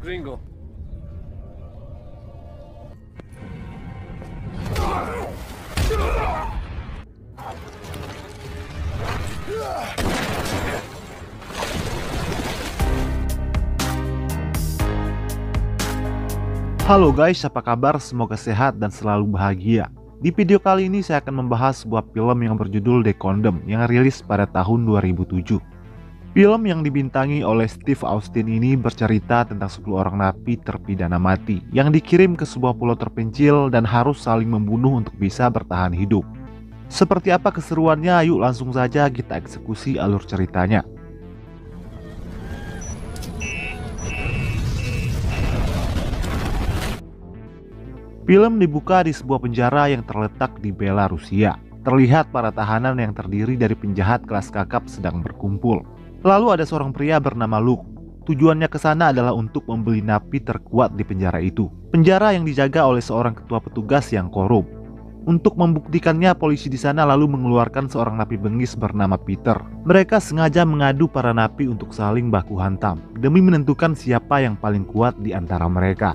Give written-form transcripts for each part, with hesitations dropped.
Gringo. Halo guys, apa kabar? Semoga sehat dan selalu bahagia. Di video kali ini saya akan membahas sebuah film yang berjudul The Condom yang rilis pada tahun 2007. Film yang dibintangi oleh Steve Austin ini bercerita tentang 10 orang napi terpidana mati yang dikirim ke sebuah pulau terpencil dan harus saling membunuh untuk bisa bertahan hidup. Seperti apa keseruannya? Yuk langsung saja kita eksekusi alur ceritanya. Film dibuka di sebuah penjara yang terletak di Belarusia. Terlihat para tahanan yang terdiri dari penjahat kelas kakap sedang berkumpul. Lalu ada seorang pria bernama Luke. Tujuannya ke sana adalah untuk membeli napi terkuat di penjara itu. Penjara yang dijaga oleh seorang ketua petugas yang korup. Untuk membuktikannya, polisi di sana lalu mengeluarkan seorang napi bengis bernama Peter. Mereka sengaja mengadu para napi untuk saling baku hantam demi menentukan siapa yang paling kuat di antara mereka.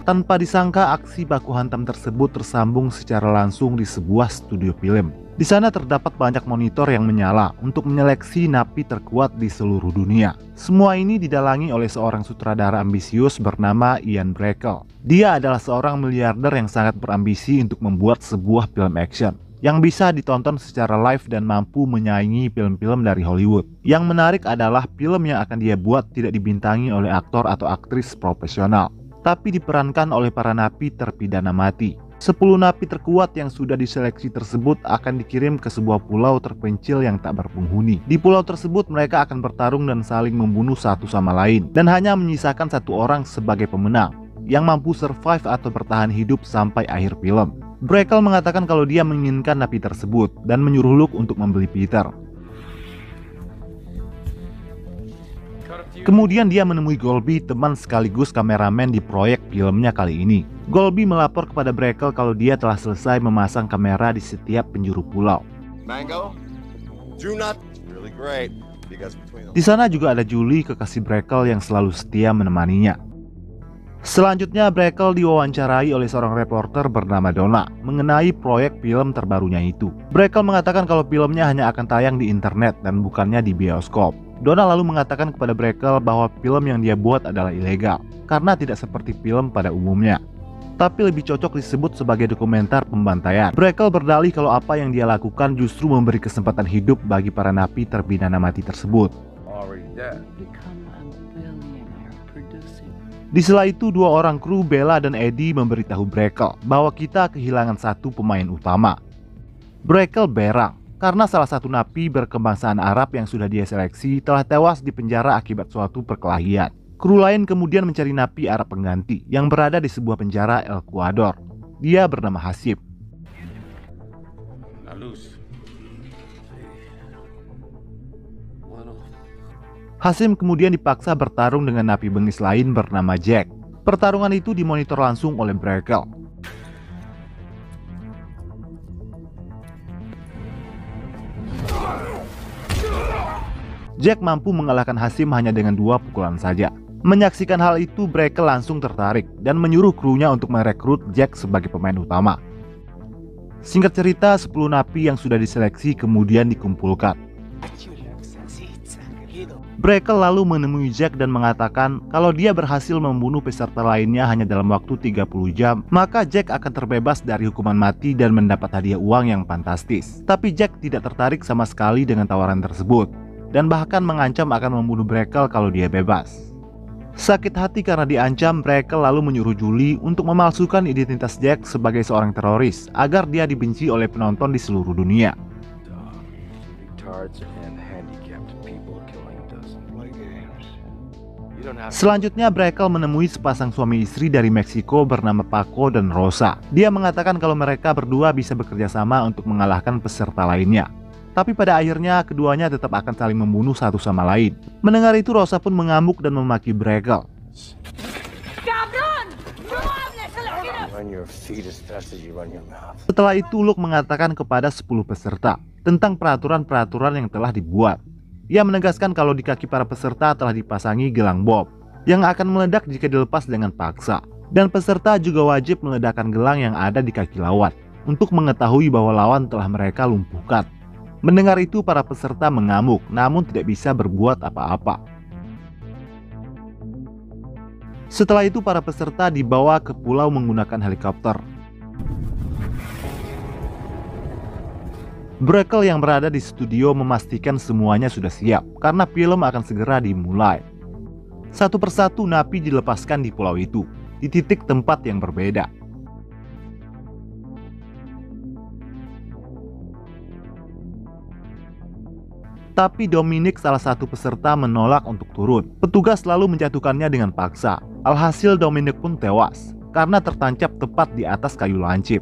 Tanpa disangka, aksi baku hantam tersebut tersambung secara langsung di sebuah studio film. Di sana terdapat banyak monitor yang menyala untuk menyeleksi napi terkuat di seluruh dunia. Semua ini didalangi oleh seorang sutradara ambisius bernama Ian Breckell. Dia adalah seorang miliarder yang sangat berambisi untuk membuat sebuah film action yang bisa ditonton secara live dan mampu menyaingi film-film dari Hollywood. Yang menarik adalah film yang akan dia buat tidak dibintangi oleh aktor atau aktris profesional, tapi diperankan oleh para napi terpidana mati. 10 napi terkuat yang sudah diseleksi tersebut akan dikirim ke sebuah pulau terpencil yang tak berpenghuni. Di pulau tersebut mereka akan bertarung dan saling membunuh satu sama lain, dan hanya menyisakan satu orang sebagai pemenang yang mampu survive atau bertahan hidup sampai akhir film. Breckell mengatakan kalau dia menginginkan napi tersebut dan menyuruh Luke untuk membeli Peter. Kemudian dia menemui Golby, teman sekaligus kameramen di proyek filmnya kali ini. Golby melapor kepada Breckell kalau dia telah selesai memasang kamera di setiap penjuru pulau. Di sana juga ada Julie, kekasih Breckell yang selalu setia menemaninya. Selanjutnya Breckell diwawancarai oleh seorang reporter bernama Donna mengenai proyek film terbarunya itu. Breckell mengatakan kalau filmnya hanya akan tayang di internet dan bukannya di bioskop. Donna lalu mengatakan kepada Breckell bahwa film yang dia buat adalah ilegal karena tidak seperti film pada umumnya, tapi lebih cocok disebut sebagai dokumenter pembantaian. Breckell berdalih kalau apa yang dia lakukan justru memberi kesempatan hidup bagi para napi terpidana mati tersebut. Di sela itu, dua orang kru, Bella dan Eddie, memberitahu Breckell bahwa kita kehilangan satu pemain utama. Breckell berang karena salah satu napi berkebangsaan Arab yang sudah dia seleksi telah tewas di penjara akibat suatu perkelahian. Kru lain kemudian mencari napi Arab pengganti yang berada di sebuah penjara Ecuador. Dia bernama Hasim. Hasim kemudian dipaksa bertarung dengan napi bengis lain bernama Jack. Pertarungan itu dimonitor langsung oleh Breckell. Jack mampu mengalahkan Hasim hanya dengan 2 pukulan saja. Menyaksikan hal itu, Breckell langsung tertarik dan menyuruh krunya untuk merekrut Jack sebagai pemain utama. Singkat cerita, 10 napi yang sudah diseleksi kemudian dikumpulkan. Breckell lalu menemui Jack dan mengatakan kalau dia berhasil membunuh peserta lainnya hanya dalam waktu 30 jam, maka Jack akan terbebas dari hukuman mati dan mendapat hadiah uang yang fantastis. Tapi Jack tidak tertarik sama sekali dengan tawaran tersebut, dan bahkan mengancam akan membunuh Breckell kalau dia bebas. Sakit hati karena diancam, Breckell lalu menyuruh Julie untuk memalsukan identitas Jack sebagai seorang teroris agar dia dibenci oleh penonton di seluruh dunia. Selanjutnya Breckell menemui sepasang suami istri dari Meksiko bernama Paco dan Rosa. Dia mengatakan kalau mereka berdua bisa bekerja sama untuk mengalahkan peserta lainnya. Tapi pada akhirnya keduanya tetap akan saling membunuh satu sama lain. Mendengar itu Rosa pun mengamuk dan memaki Breckell. Setelah itu Luke mengatakan kepada 10 peserta tentang peraturan-peraturan yang telah dibuat. Ia menegaskan kalau di kaki para peserta telah dipasangi gelang bom yang akan meledak jika dilepas dengan paksa. Dan peserta juga wajib meledakkan gelang yang ada di kaki lawan untuk mengetahui bahwa lawan telah mereka lumpuhkan. Mendengar itu, para peserta mengamuk namun tidak bisa berbuat apa-apa. Setelah itu para peserta dibawa ke pulau menggunakan helikopter. Brackle yang berada di studio memastikan semuanya sudah siap karena film akan segera dimulai. Satu persatu napi dilepaskan di pulau itu, di titik tempat yang berbeda. Tapi Dominic, salah satu peserta, menolak untuk turun. Petugas lalu menjatuhkannya dengan paksa. Alhasil Dominic pun tewas karena tertancap tepat di atas kayu lancip.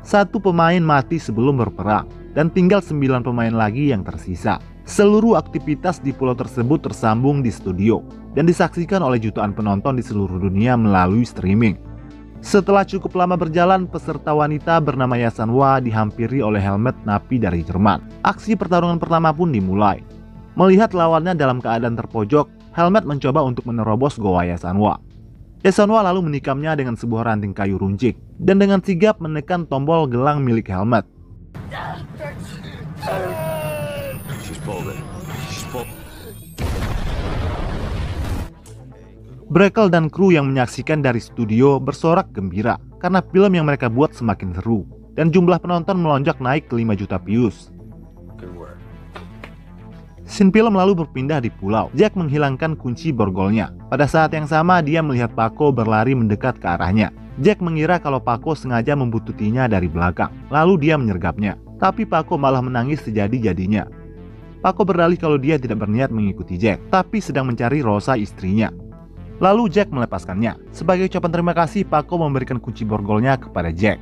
Satu pemain mati sebelum berperang dan tinggal 9 pemain lagi yang tersisa. Seluruh aktivitas di pulau tersebut tersambung di studio dan disaksikan oleh jutaan penonton di seluruh dunia melalui streaming. Setelah cukup lama berjalan, peserta wanita bernama Yasanwa dihampiri oleh helmet napi dari Jerman. Aksi pertarungan pertama pun dimulai. Melihat lawannya dalam keadaan terpojok, helmet mencoba untuk menerobos goa Yasanwa. Yasanwa lalu menikamnya dengan sebuah ranting kayu runcing dan dengan sigap menekan tombol gelang milik helmet. Brackle dan kru yang menyaksikan dari studio bersorak gembira karena film yang mereka buat semakin seru dan jumlah penonton melonjak naik ke 5 juta views. Scene film lalu berpindah di pulau. Jack menghilangkan kunci borgolnya. Pada saat yang sama dia melihat Paco berlari mendekat ke arahnya. Jack mengira kalau Paco sengaja membututinya dari belakang, lalu dia menyergapnya. Tapi Paco malah menangis sejadi-jadinya. Paco berdalih kalau dia tidak berniat mengikuti Jack, tapi sedang mencari Rosa, istrinya. Lalu Jack melepaskannya. Sebagai ucapan terima kasih, Paco memberikan kunci borgolnya kepada Jack.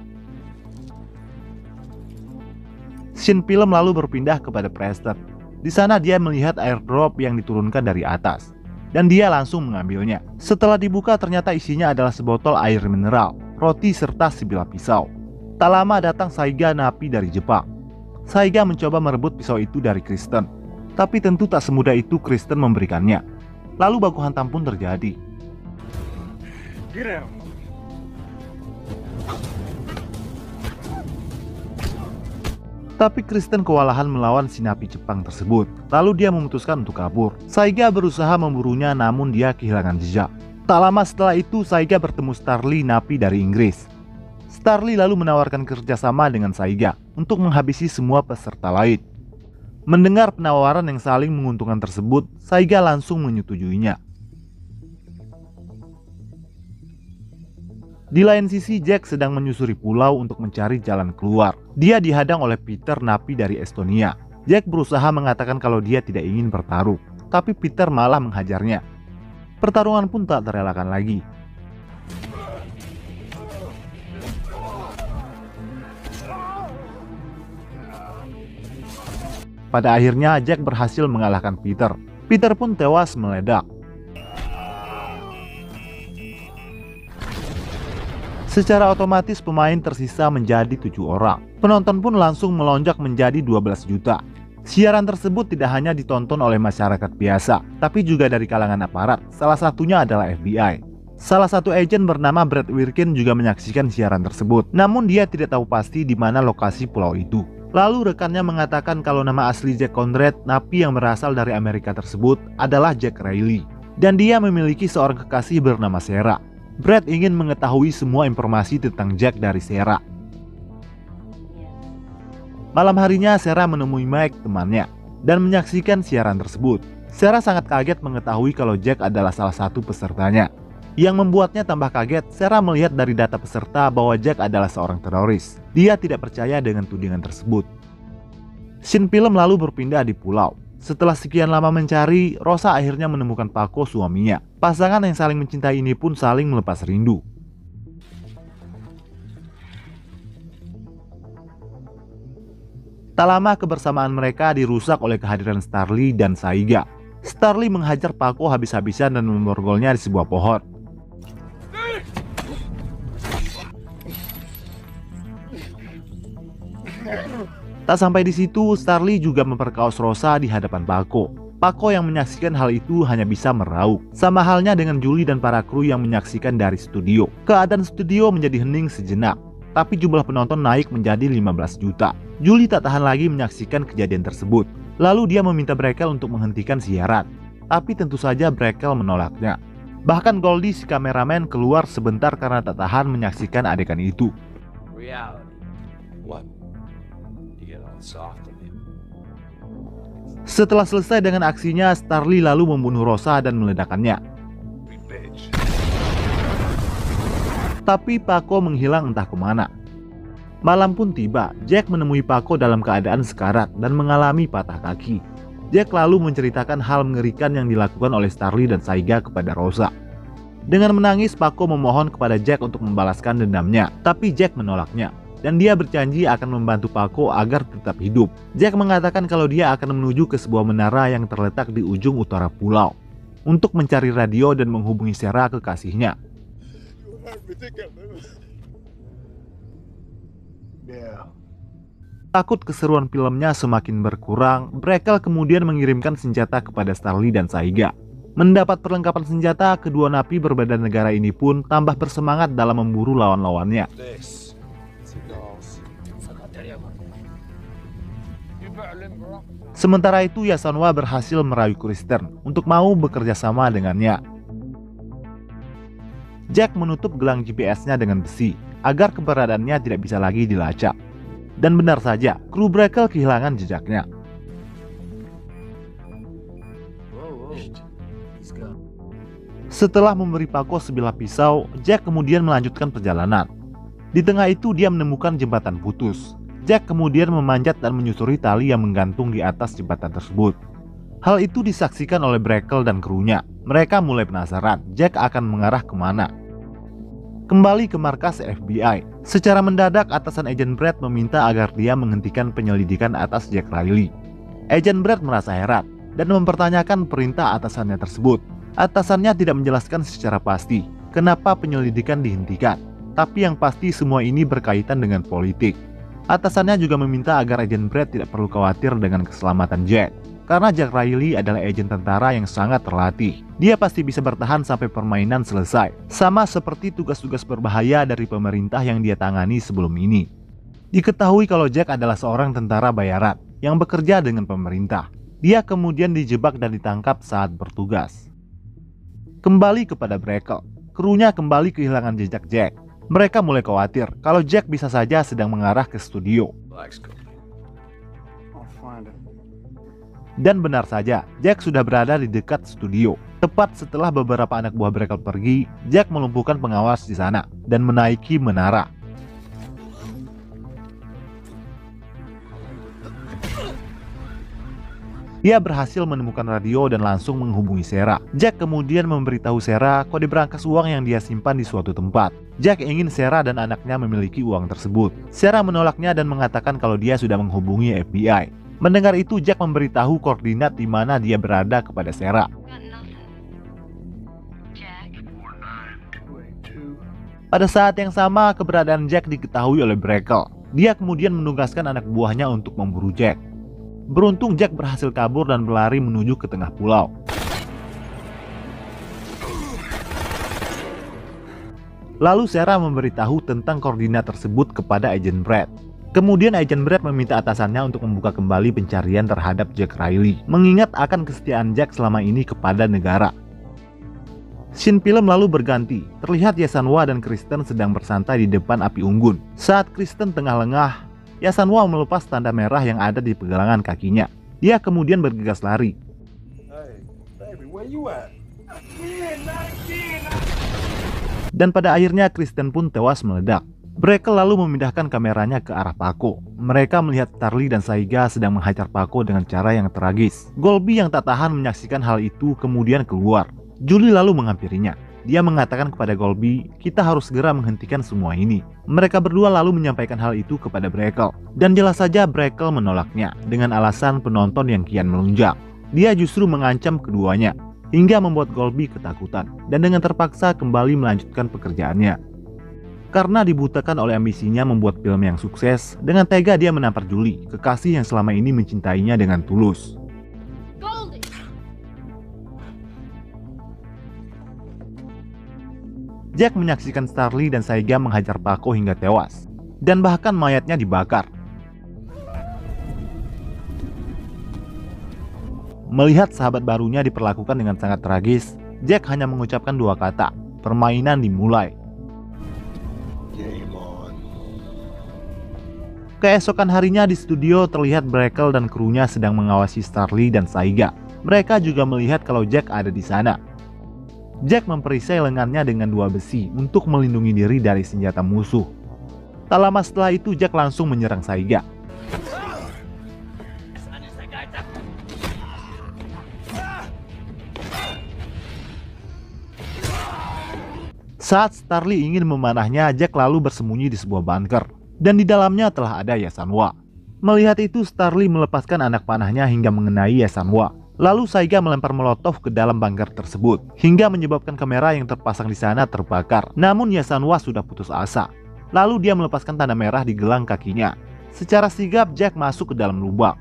Scene film lalu berpindah kepada Preston. Di sana dia melihat airdrop yang diturunkan dari atas, dan dia langsung mengambilnya. Setelah dibuka, ternyata isinya adalah sebotol air mineral, roti serta sebilah pisau. Tak lama datang Saiga, napi dari Jepang. Saiga mencoba merebut pisau itu dari Kristen, tapi tentu tak semudah itu Kristen memberikannya. Lalu baku hantam pun terjadi. Tapi Kristen kewalahan melawan si napi Jepang tersebut. Lalu dia memutuskan untuk kabur. Saiga berusaha memburunya namun dia kehilangan jejak. Tak lama setelah itu Saiga bertemu Starly, napi dari Inggris. Starly lalu menawarkan kerjasama dengan Saiga untuk menghabisi semua peserta lain. Mendengar penawaran yang saling menguntungkan tersebut, Saiga langsung menyetujuinya. Di lain sisi, Jack sedang menyusuri pulau untuk mencari jalan keluar. Dia dihadang oleh Peter, napi dari Estonia. Jack berusaha mengatakan kalau dia tidak ingin bertarung, tapi Peter malah menghajarnya. Pertarungan pun tak terelakkan lagi. Pada akhirnya Jack berhasil mengalahkan Peter. Peter pun tewas meledak. Secara otomatis pemain tersisa menjadi 7 orang. Penonton pun langsung melonjak menjadi 12 juta. Siaran tersebut tidak hanya ditonton oleh masyarakat biasa, tapi juga dari kalangan aparat. Salah satunya adalah FBI. Salah satu agen bernama Brad Wirkin juga menyaksikan siaran tersebut. Namun dia tidak tahu pasti di mana lokasi pulau itu. Lalu rekannya mengatakan kalau nama asli Jack Conrad, napi yang berasal dari Amerika tersebut, adalah Jack Riley. Dan dia memiliki seorang kekasih bernama Sarah. Brad ingin mengetahui semua informasi tentang Jack dari Sarah. Malam harinya Sarah menemui Mike, temannya, dan menyaksikan siaran tersebut. Sarah sangat kaget mengetahui kalau Jack adalah salah satu pesertanya. Yang membuatnya tambah kaget, Sarah melihat dari data peserta bahwa Jack adalah seorang teroris. Dia tidak percaya dengan tudingan tersebut. Scene film lalu berpindah di pulau. Setelah sekian lama mencari, Rosa akhirnya menemukan Paco, suaminya. Pasangan yang saling mencintai ini pun saling melepas rindu. Tak lama kebersamaan mereka dirusak oleh kehadiran Starly dan Saiga. Starly menghajar Paco habis-habisan dan memborgolnya di sebuah pohon. Tak sampai di situ, Starly juga memperkaos Rosa di hadapan Paco. Paco yang menyaksikan hal itu hanya bisa merauk. Sama halnya dengan Julie dan para kru yang menyaksikan dari studio. Keadaan studio menjadi hening sejenak, tapi jumlah penonton naik menjadi 15 juta. Julie tak tahan lagi menyaksikan kejadian tersebut. Lalu dia meminta Brackle untuk menghentikan siaran. Tapi tentu saja Brackle menolaknya. Bahkan Goldie si kameramen keluar sebentar karena tak tahan menyaksikan adegan itu. Setelah selesai dengan aksinya, Starly lalu membunuh Rosa dan meledakannya. Tapi Paco menghilang entah kemana. Malam pun tiba, Jack menemui Paco dalam keadaan sekarat dan mengalami patah kaki. Jack lalu menceritakan hal mengerikan yang dilakukan oleh Starly dan Saiga kepada Rosa. Dengan menangis, Paco memohon kepada Jack untuk membalaskan dendamnya, tapi Jack menolaknya. Dan dia berjanji akan membantu Paco agar tetap hidup. Jack mengatakan kalau dia akan menuju ke sebuah menara yang terletak di ujung utara pulau untuk mencari radio dan menghubungi Sarah kekasihnya. Takut keseruan filmnya semakin berkurang, Brackle kemudian mengirimkan senjata kepada Starly dan Saiga. Mendapat perlengkapan senjata, kedua napi berbeda negara ini pun tambah bersemangat dalam memburu lawan-lawannya. Sementara itu, Yasanwa berhasil merayu Kristen untuk mau bekerja sama dengannya. Jack menutup gelang GPS-nya dengan besi agar keberadaannya tidak bisa lagi dilacak. Dan benar saja, kru Brackle kehilangan jejaknya. Setelah memberi Paco sebilah pisau, Jack kemudian melanjutkan perjalanan. Di tengah itu dia menemukan jembatan putus. Jack kemudian memanjat dan menyusuri tali yang menggantung di atas jembatan tersebut. Hal itu disaksikan oleh Brackle dan krunya. Mereka mulai penasaran Jack akan mengarah kemana. Kembali ke markas FBI. Secara mendadak atasan Agent Brad meminta agar dia menghentikan penyelidikan atas Jack Riley. Agent Brad merasa heran dan mempertanyakan perintah atasannya tersebut. Atasannya tidak menjelaskan secara pasti kenapa penyelidikan dihentikan, tapi yang pasti semua ini berkaitan dengan politik. Atasannya juga meminta agar Agent Brad tidak perlu khawatir dengan keselamatan Jack, karena Jack Riley adalah agen tentara yang sangat terlatih. Dia pasti bisa bertahan sampai permainan selesai, sama seperti tugas-tugas berbahaya dari pemerintah yang dia tangani sebelum ini. Diketahui kalau Jack adalah seorang tentara bayaran yang bekerja dengan pemerintah. Dia kemudian dijebak dan ditangkap saat bertugas. Kembali kepada Brackle, krunya kembali kehilangan jejak Jack. Mereka mulai khawatir kalau Jack bisa saja sedang mengarah ke studio. Dan benar saja, Jack sudah berada di dekat studio. Tepat setelah beberapa anak buah Brackle pergi, Jack melumpuhkan pengawas di sana dan menaiki menara. Dia berhasil menemukan radio dan langsung menghubungi Sarah. Jack kemudian memberitahu Sarah kode berangkas uang yang dia simpan di suatu tempat. Jack ingin Sarah dan anaknya memiliki uang tersebut. Sarah menolaknya dan mengatakan kalau dia sudah menghubungi FBI. Mendengar itu, Jack memberitahu koordinat di mana dia berada kepada Sarah. Pada saat yang sama, keberadaan Jack diketahui oleh Brackle. Dia kemudian menugaskan anak buahnya untuk memburu Jack. Beruntung Jack berhasil kabur dan berlari menuju ke tengah pulau. Lalu Sarah memberitahu tentang koordinat tersebut kepada Agent Brad. Kemudian Agent Brad meminta atasannya untuk membuka kembali pencarian terhadap Jack Riley, mengingat akan kesetiaan Jack selama ini kepada negara. Scene film lalu berganti. Terlihat Yasanwa dan Kristen sedang bersantai di depan api unggun. Saat Kristen tengah lengah, Yasanwa melepas tanda merah yang ada di pergelangan kakinya. Dia kemudian bergegas lari. Dan pada akhirnya Kristen pun tewas meledak. Brackle lalu memindahkan kameranya ke arah Paco. Mereka melihat Starly dan Saiga sedang menghajar Paco dengan cara yang tragis. Golby yang tak tahan menyaksikan hal itu kemudian keluar. Julie lalu menghampirinya. Dia mengatakan kepada Golby, kita harus segera menghentikan semua ini. Mereka berdua lalu menyampaikan hal itu kepada Brackle. Dan jelas saja Brackle menolaknya dengan alasan penonton yang kian melunjak. Dia justru mengancam keduanya, hingga membuat Golby ketakutan dan dengan terpaksa kembali melanjutkan pekerjaannya. Karena dibutakan oleh ambisinya membuat film yang sukses, dengan tega dia menampar Julie, kekasih yang selama ini mencintainya dengan tulus. Jack menyaksikan Starly dan Saiga menghajar Paco hingga tewas, dan bahkan mayatnya dibakar. Melihat sahabat barunya diperlakukan dengan sangat tragis, Jack hanya mengucapkan dua kata, permainan dimulai. Keesokan harinya di studio terlihat Brackle dan krunya sedang mengawasi Starly dan Saiga. Mereka juga melihat kalau Jack ada di sana. Jack memperisai lengannya dengan dua besi untuk melindungi diri dari senjata musuh. Tak lama setelah itu Jack langsung menyerang Saiga. Saat Starly ingin memanahnya, Jack lalu bersembunyi di sebuah bunker, dan di dalamnya telah ada Yasanwa. Melihat itu, Starly melepaskan anak panahnya hingga mengenai Yasanwa. Lalu Saiga melempar molotov ke dalam bunker tersebut, hingga menyebabkan kamera yang terpasang di sana terbakar. Namun Yasanwa sudah putus asa. Lalu dia melepaskan tanda merah di gelang kakinya. Secara sigap Jack masuk ke dalam lubang.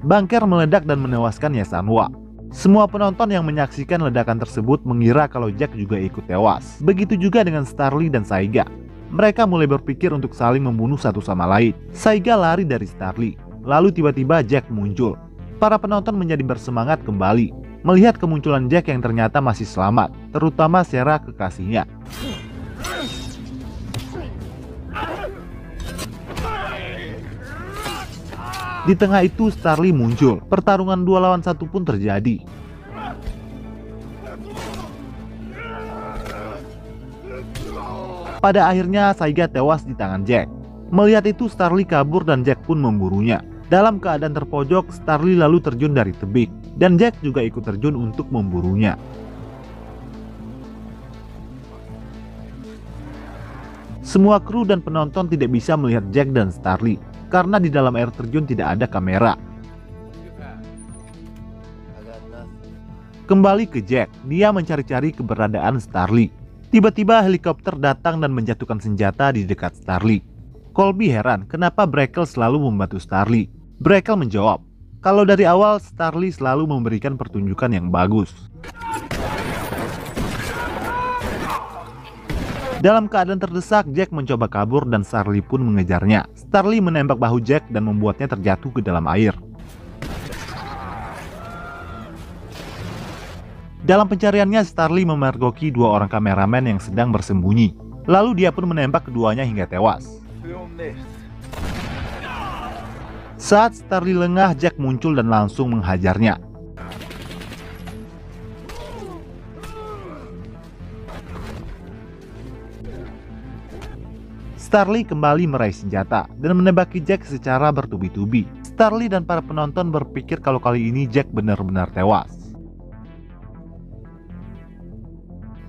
Bunker meledak dan menewaskan Yasanwa. Semua penonton yang menyaksikan ledakan tersebut mengira kalau Jack juga ikut tewas. Begitu juga dengan Starly dan Saiga. Mereka mulai berpikir untuk saling membunuh satu sama lain. Saiga lari dari Starly. Lalu tiba-tiba Jack muncul. Para penonton menjadi bersemangat kembali melihat kemunculan Jack yang ternyata masih selamat, terutama Sarah kekasihnya. Di tengah itu Starly muncul. Pertarungan 2 lawan 1 pun terjadi. Pada akhirnya Saiga tewas di tangan Jack. Melihat itu Starly kabur dan Jack pun memburunya. Dalam keadaan terpojok, Starly lalu terjun dari tebing, dan Jack juga ikut terjun untuk memburunya. Semua kru dan penonton tidak bisa melihat Jack dan Starly, karena di dalam air terjun tidak ada kamera. Kembali ke Jack, dia mencari-cari keberadaan Starly. Tiba-tiba helikopter datang dan menjatuhkan senjata di dekat Starly. Colby heran kenapa Brackle selalu membantu Starly. Brackle menjawab, kalau dari awal Starly selalu memberikan pertunjukan yang bagus. Dalam keadaan terdesak, Jack mencoba kabur dan Starly pun mengejarnya. Starly menembak bahu Jack dan membuatnya terjatuh ke dalam air. Dalam pencariannya, Starly memergoki 2 orang kameramen yang sedang bersembunyi. Lalu dia pun menembak keduanya hingga tewas. Saat Starly lengah, Jack muncul dan langsung menghajarnya. Starly kembali meraih senjata dan menembaki Jack secara bertubi-tubi. Starly dan para penonton berpikir kalau kali ini Jack benar-benar tewas.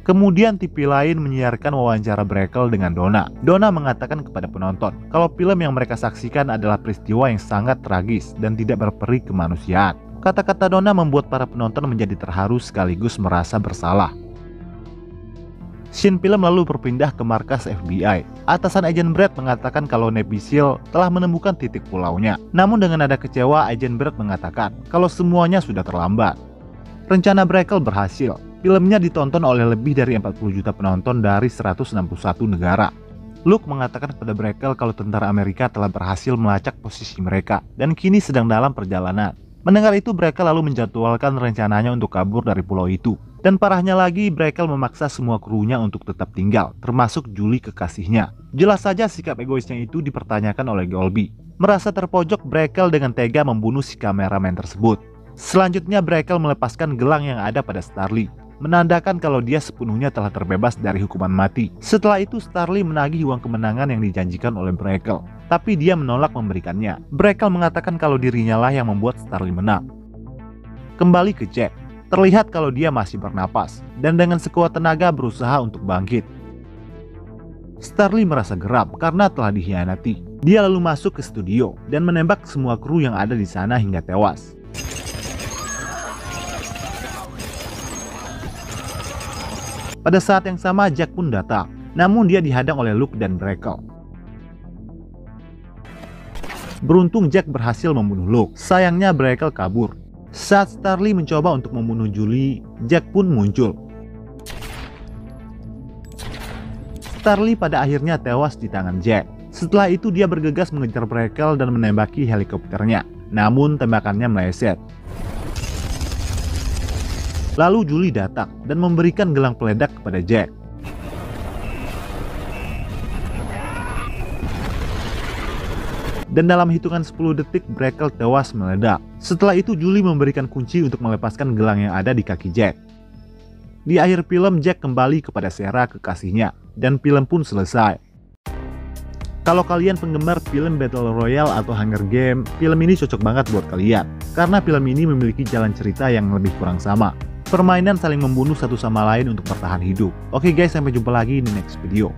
Kemudian TV lain menyiarkan wawancara Brackle dengan Donna. Donna mengatakan kepada penonton kalau film yang mereka saksikan adalah peristiwa yang sangat tragis dan tidak berperi kemanusiaan. Kata-kata Donna membuat para penonton menjadi terharu sekaligus merasa bersalah. Scene film lalu berpindah ke markas FBI. Atasan Agent Brad mengatakan kalau Navy SEAL telah menemukan titik pulaunya. Namun dengan nada kecewa, Agent Brad mengatakan kalau semuanya sudah terlambat. Rencana Brackle berhasil. Filmnya ditonton oleh lebih dari 40 juta penonton dari 161 negara. Luke mengatakan kepada Brackle kalau tentara Amerika telah berhasil melacak posisi mereka dan kini sedang dalam perjalanan. Mendengar itu, Brackle lalu menjadwalkan rencananya untuk kabur dari pulau itu. Dan parahnya lagi, Brackle memaksa semua krunya untuk tetap tinggal, termasuk Julie kekasihnya. Jelas saja sikap egoisnya itu dipertanyakan oleh Colby. Merasa terpojok, Brackle dengan tega membunuh si kameramen tersebut. Selanjutnya, Brackle melepaskan gelang yang ada pada Starly, menandakan kalau dia sepenuhnya telah terbebas dari hukuman mati. Setelah itu, Starly menagih uang kemenangan yang dijanjikan oleh Brackle, tapi dia menolak memberikannya. Brackle mengatakan kalau dirinya lah yang membuat Starly menang. Kembali ke Jack, terlihat kalau dia masih bernapas dan dengan sekuat tenaga berusaha untuk bangkit. Starly merasa geram karena telah dikhianati. Dia lalu masuk ke studio dan menembak semua kru yang ada di sana hingga tewas. Pada saat yang sama Jack pun datang, namun dia dihadang oleh Luke dan Brackle. Beruntung Jack berhasil membunuh Luke, sayangnya Brackle kabur. Saat Starly mencoba untuk membunuh Julie, Jack pun muncul. Starly pada akhirnya tewas di tangan Jack. Setelah itu dia bergegas mengejar Brackle dan menembaki helikopternya, namun tembakannya meleset. Lalu Julie datang dan memberikan gelang peledak kepada Jack. Dan dalam hitungan 10 detik Brackle tewas meledak. Setelah itu Julie memberikan kunci untuk melepaskan gelang yang ada di kaki Jack. Di akhir film Jack kembali kepada Sarah kekasihnya dan film pun selesai. Kalau kalian penggemar film Battle Royale atau Hunger Game, film ini cocok banget buat kalian karena film ini memiliki jalan cerita yang lebih kurang sama. Permainan saling membunuh satu sama lain untuk bertahan hidup. Oke guys, sampai jumpa lagi di next video.